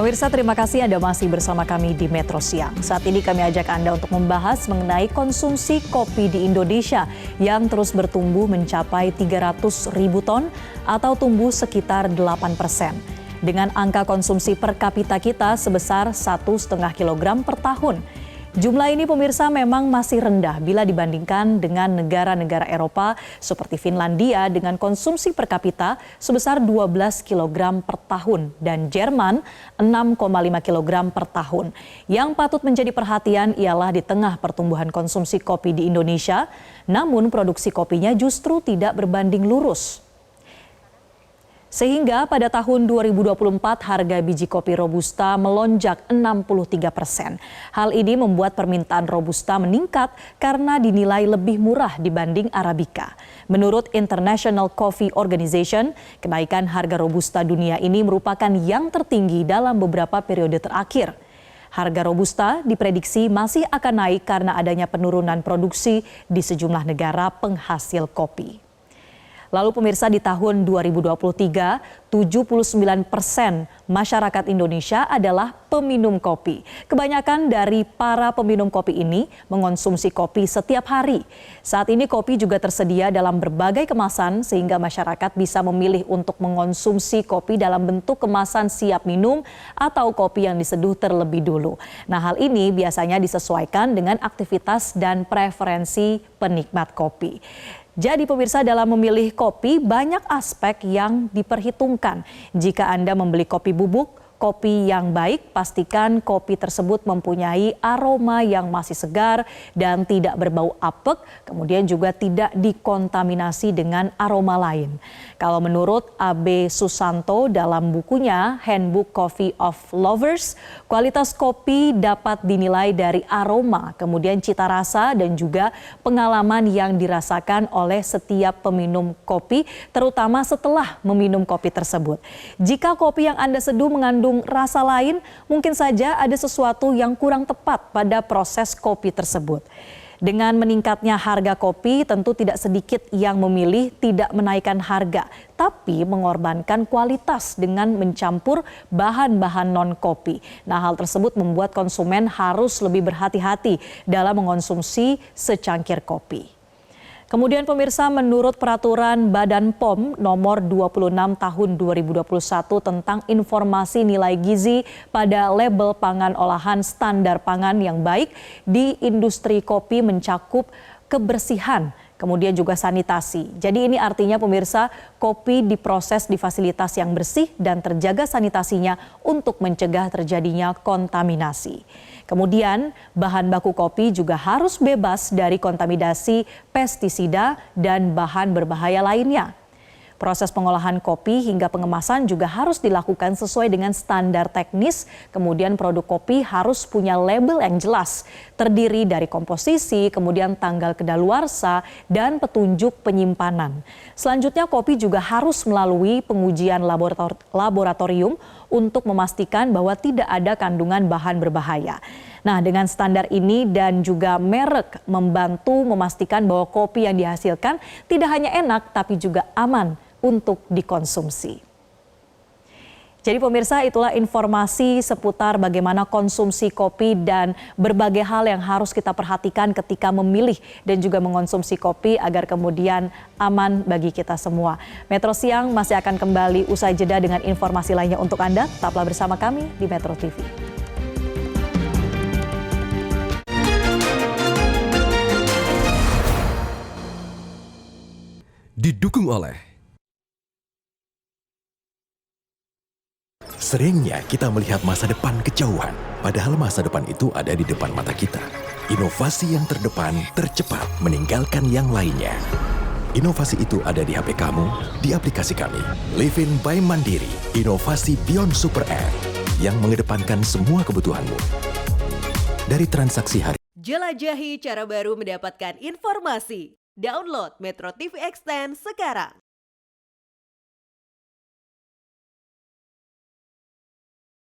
Pemirsa, terima kasih Anda masih bersama kami di Metro Siang. Saat ini kami ajak Anda untuk membahas mengenai konsumsi kopi di Indonesia yang terus bertumbuh mencapai 300 ribu ton atau tumbuh sekitar 8%. Dengan angka konsumsi per kapita kita sebesar 1,5 kilogram per tahun. Jumlah ini pemirsa memang masih rendah bila dibandingkan dengan negara-negara Eropa seperti Finlandia dengan konsumsi per kapita sebesar 12 kg per tahun dan Jerman 6,5 kg per tahun. Yang patut menjadi perhatian ialah di tengah pertumbuhan konsumsi kopi di Indonesia, namun produksi kopinya justru tidak berbanding lurus. Sehingga pada tahun 2024 harga biji kopi Robusta melonjak 63%. Hal ini membuat permintaan Robusta meningkat karena dinilai lebih murah dibanding Arabica. Menurut International Coffee Organization, kenaikan harga Robusta dunia ini merupakan yang tertinggi dalam beberapa periode terakhir. Harga Robusta diprediksi masih akan naik karena adanya penurunan produksi di sejumlah negara penghasil kopi. Lalu pemirsa, di tahun 2023, 79% masyarakat Indonesia adalah peminum kopi. Kebanyakan dari para peminum kopi ini mengonsumsi kopi setiap hari. Saat ini kopi juga tersedia dalam berbagai kemasan sehingga masyarakat bisa memilih untuk mengonsumsi kopi dalam bentuk kemasan siap minum atau kopi yang diseduh terlebih dulu. Nah, hal ini biasanya disesuaikan dengan aktivitas dan preferensi penikmat kopi. Jadi pemirsa, dalam memilih kopi banyak aspek yang diperhitungkan. Jika Anda membeli kopi bubuk, kopi yang baik, pastikan kopi tersebut mempunyai aroma yang masih segar dan tidak berbau apek, kemudian juga tidak dikontaminasi dengan aroma lain. Kalau menurut AB Susanto dalam bukunya Handbook Coffee of Lovers, kualitas kopi dapat dinilai dari aroma, kemudian cita rasa dan juga pengalaman yang dirasakan oleh setiap peminum kopi, terutama setelah meminum kopi tersebut. Jika kopi yang Anda seduh mengandung rasa lain, mungkin saja ada sesuatu yang kurang tepat pada proses kopi tersebut. Dengan meningkatnya harga kopi, tentu tidak sedikit yang memilih tidak menaikkan harga, tapi mengorbankan kualitas dengan mencampur bahan-bahan non-kopi. Nah, hal tersebut membuat konsumen harus lebih berhati-hati dalam mengonsumsi secangkir kopi. Kemudian pemirsa, menurut peraturan Badan POM nomor 26 tahun 2021 tentang informasi nilai gizi pada label pangan olahan standar pangan yang baik di industri kopi mencakup kebersihan, kemudian juga sanitasi. Jadi ini artinya pemirsa, kopi diproses di fasilitas yang bersih dan terjaga sanitasinya untuk mencegah terjadinya kontaminasi. Kemudian bahan baku kopi juga harus bebas dari kontaminasi pestisida dan bahan berbahaya lainnya. Proses pengolahan kopi hingga pengemasan juga harus dilakukan sesuai dengan standar teknis. Kemudian produk kopi harus punya label yang jelas, terdiri dari komposisi, kemudian tanggal kedaluarsa, dan petunjuk penyimpanan. Selanjutnya kopi juga harus melalui pengujian laboratorium untuk memastikan bahwa tidak ada kandungan bahan berbahaya. Nah, dengan standar ini dan juga merek membantu memastikan bahwa kopi yang dihasilkan tidak hanya enak tapi juga aman untuk dikonsumsi. Jadi pemirsa, itulah informasi seputar bagaimana konsumsi kopi dan berbagai hal yang harus kita perhatikan ketika memilih dan juga mengonsumsi kopi agar kemudian aman bagi kita semua. Metro Siang masih akan kembali usai jeda dengan informasi lainnya untuk Anda. Tetaplah bersama kami di Metro TV. Didukung oleh seringnya kita melihat masa depan kejauhan, padahal masa depan itu ada di depan mata kita. Inovasi yang terdepan tercepat meninggalkan yang lainnya. Inovasi itu ada di HP kamu, di aplikasi kami. Livin by Mandiri, inovasi Beyond Super App yang mengedepankan semua kebutuhanmu. Dari transaksi hari. Jelajahi cara baru mendapatkan informasi. Download Metro TV Extend sekarang.